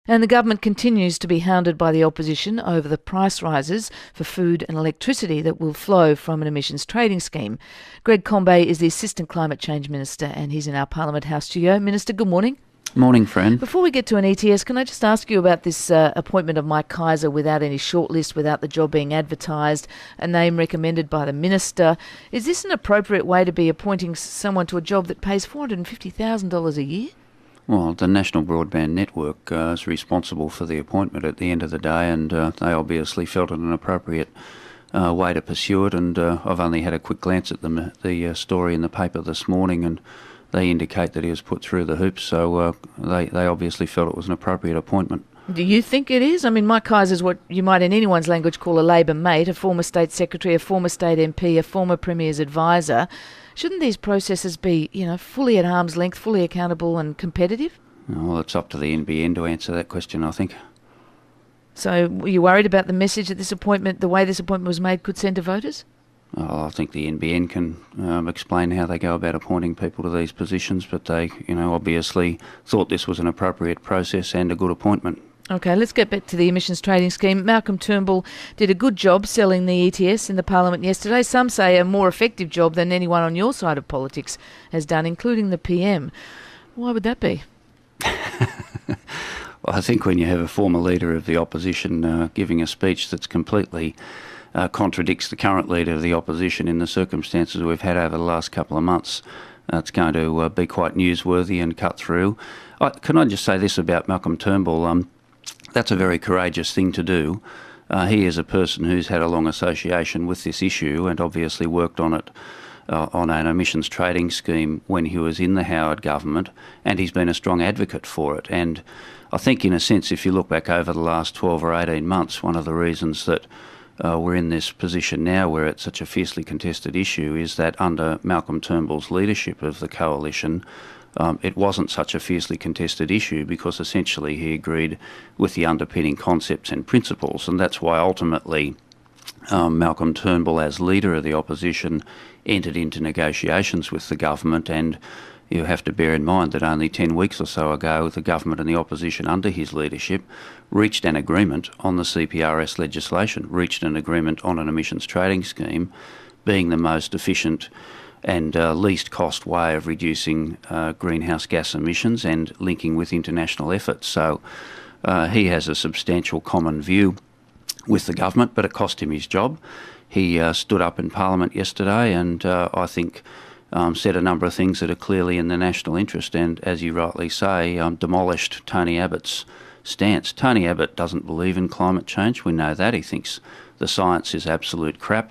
And the government continues to be hounded by the opposition over the price rises for food and electricity that will flow from an emissions trading scheme. Greg Combet is the Assistant Climate Change Minister and he's in our Parliament House studio. Minister, good morning. Morning, friend. Before we get to an ETS, can I just ask you about this appointment of Mike Kaiser without any shortlist, without the job being advertised, a name recommended by the Minister? Is this an appropriate way to be appointing someone to a job that pays $450,000 a year? Well, the National Broadband Network is responsible for the appointment at the end of the day, and they obviously felt it an appropriate way to pursue it. And I've only had a quick glance at the story in the paper this morning, and they indicate that he was put through the hoops, so they obviously felt it was an appropriate appointment. Do you think it is? I mean, Mike Kaiser is what you might in anyone's language call a Labor mate, a former State Secretary, a former State MP, a former Premier's advisor. Shouldn't these processes be, fully at arm's length, fully accountable and competitive? Well, it's up to the NBN to answer that question, I think. So were you worried about the message that this appointment, the way this appointment was made, could send to voters? I think the NBN can explain how they go about appointing people to these positions, but they, obviously thought this was an appropriate process and a good appointment. Okay, let's get back to the emissions trading scheme. Malcolm Turnbull did a good job selling the ETS in the Parliament yesterday. Some say a more effective job than anyone on your side of politics has done, including the PM. Why would that be? Well, I think when you have a former leader of the opposition giving a speech that's completely contradicts the current leader of the opposition in the circumstances we've had over the last couple of months, it's going to be quite newsworthy and cut through. Can I just say this about Malcolm Turnbull? That's a very courageous thing to do. He is a person who's had a long association with this issue and obviously worked on it on an emissions trading scheme when he was in the Howard government, and he's been a strong advocate for it. And I think in a sense, if you look back over the last 12 or 18 months, one of the reasons that we're in this position now where it's such a fiercely contested issue is that under Malcolm Turnbull's leadership of the coalition, it wasn't such a fiercely contested issue because essentially he agreed with the underpinning concepts and principles, and that's why ultimately Malcolm Turnbull, as leader of the opposition, entered into negotiations with the government. And you have to bear in mind that only 10 weeks or so ago, the government and the opposition under his leadership reached an agreement on the CPRS legislation, reached an agreement on an emissions trading scheme, being the most efficient and least cost way of reducing greenhouse gas emissions and linking with international efforts. So he has a substantial common view with the government, but it cost him his job. He stood up in Parliament yesterday and I think said a number of things that are clearly in the national interest and, as you rightly say, demolished Tony Abbott's stance. Tony Abbott doesn't believe in climate change. We know that. He thinks the science is absolute crap.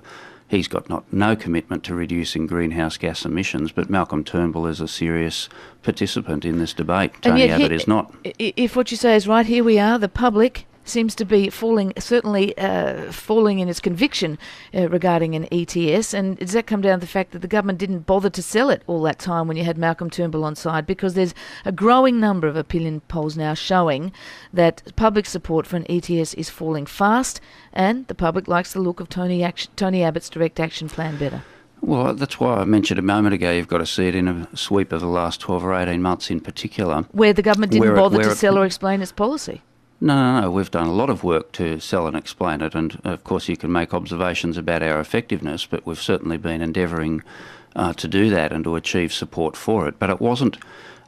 He's got no commitment to reducing greenhouse gas emissions, but Malcolm Turnbull is a serious participant in this debate. Tony Abbott is not. If what you say is right, here we are, the public seems to be falling in its conviction regarding an ETS. And does that come down to the fact that the government didn't bother to sell it all that time when you had Malcolm Turnbull on side? Because there's a growing number of opinion polls now showing that public support for an ETS is falling fast, and the public likes the look of Tony Abbott's direct action plan better. Well, that's why I mentioned a moment ago you've got to see it in a sweep of the last 12 or 18 months in particular. Where the government didn't bother to sell or explain its policy. No. We've done a lot of work to sell and explain it, and of course you can make observations about our effectiveness, but we've certainly been endeavouring to do that and to achieve support for it. But it wasn't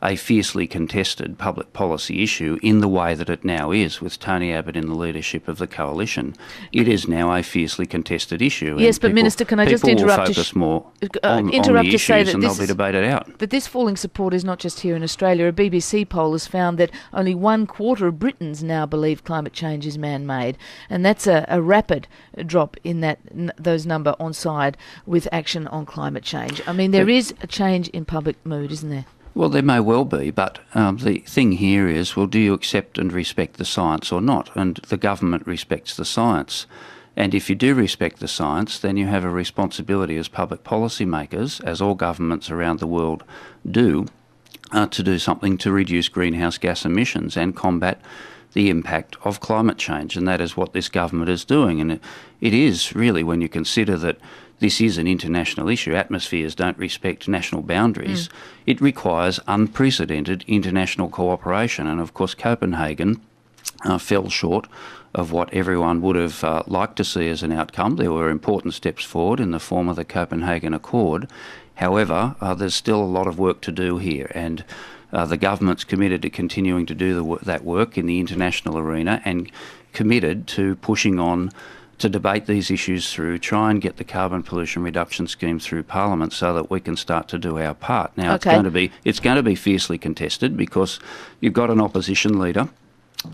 a fiercely contested public policy issue in the way that it now is with Tony Abbott in the leadership of the coalition. It is now a fiercely contested issue. Yes, but Minister, can I just interrupt to focus more on the issues and they'll be debated out. But this falling support is not just here in Australia. A BBC poll has found that only 1/4 of Britons now believe climate change is man-made, and that's a rapid drop in those number on side with action on climate change. I mean, there is a change in public mood, isn't there? Well, there may well be, but the thing here is, well, do you accept and respect the science or not? And the government respects the science. And if you do respect the science, then you have a responsibility as public policy makers, as all governments around the world do, to do something to reduce greenhouse gas emissions and combat the impact of climate change. And that is what this government is doing. And it is really, when you consider that this is an international issue, atmospheres don't respect national boundaries, it requires unprecedented international cooperation. And of course Copenhagen fell short of what everyone would have liked to see as an outcome. There were important steps forward in the form of the Copenhagen Accord. However, there's still a lot of work to do here, and the government's committed to continuing to do that work in the international arena and committed to pushing on to debate these issues through, try and get the carbon pollution reduction scheme through Parliament so that we can start to do our part. Now, it's going to be fiercely contested because you've got an opposition leader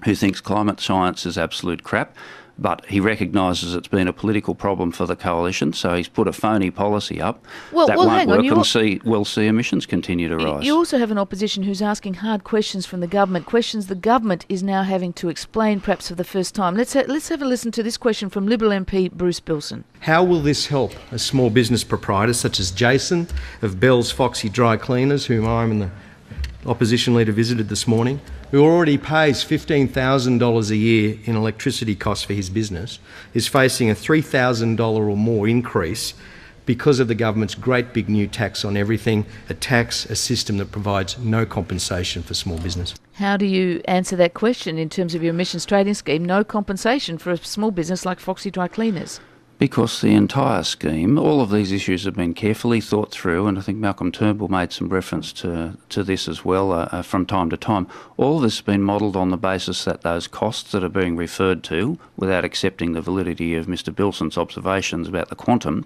who thinks climate science is absolute crap, but he recognises it's been a political problem for the coalition, so he's put a phony policy up that won't work, and we'll see emissions continue to rise. You also have an opposition who's asking hard questions from the government, questions the government is now having to explain perhaps for the first time. Let's have a listen to this question from Liberal MP Bruce Bilson. How will this help a small business proprietor such as Jason of Bell's Foxy Dry Cleaners, whom I and the opposition leader visited this morning, who already pays $15,000 a year in electricity costs for his business, is facing a $3,000 or more increase because of the government's great big new tax on everything, a system that provides no compensation for small business. How do you answer that question in terms of your emissions trading scheme? No compensation for a small business like Foxy Dry Cleaners? Because the entire scheme, all of these issues have been carefully thought through, and I think Malcolm Turnbull made some reference to this as well from time to time. All of this has been modelled on the basis that those costs that are being referred to, without accepting the validity of Mr Bilson's observations about the quantum,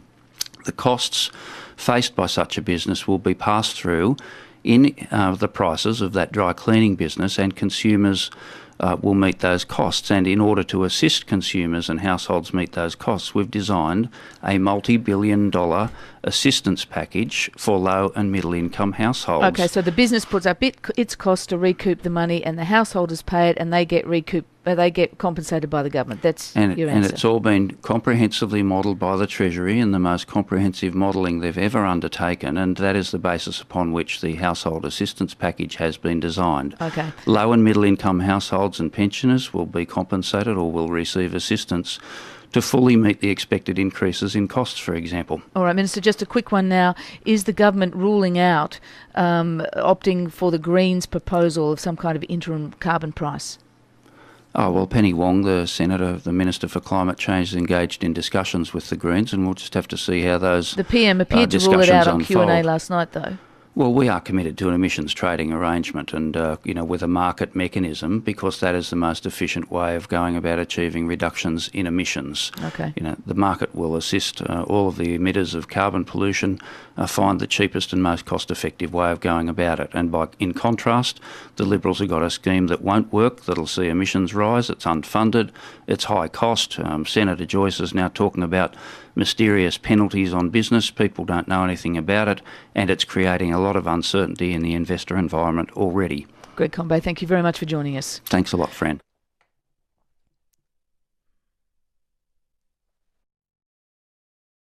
the costs faced by such a business will be passed through in the prices of that dry cleaning business, and consumers will meet those costs. And in order to assist consumers and households meet those costs, we've designed a multi-billion-dollar assistance package for low and middle income households. Okay, so the business puts up its cost to recoup the money, and the householders pay it, and they get compensated by the government. That's your answer. And it's all been comprehensively modelled by the Treasury in the most comprehensive modelling they've ever undertaken, and that is the basis upon which the household assistance package has been designed. Okay. Low and middle income households and pensioners will be compensated or will receive assistance to fully meet the expected increases in costs, for example. All right, Minister, just a quick one now. Is the government ruling out opting for the Greens' proposal of some kind of interim carbon price? Oh, well, Penny Wong, the Senator, the Minister for Climate Change, is engaged in discussions with the Greens, and we'll just have to see how those The PM appeared to rule it out on Q&A last night, though. Well, we are committed to an emissions trading arrangement and, with a market mechanism, because that is the most efficient way of going about achieving reductions in emissions. Okay. The market will assist all of the emitters of carbon pollution find the cheapest and most cost-effective way of going about it. And in contrast, the Liberals have got a scheme that won't work, that'll see emissions rise, it's unfunded, it's high cost. Senator Joyce is now talking about mysterious penalties on business. People don't know anything about it, and it's creating a lot of uncertainty in the investor environment already. Greg Combet, thank you very much for joining us. Thanks a lot, friend.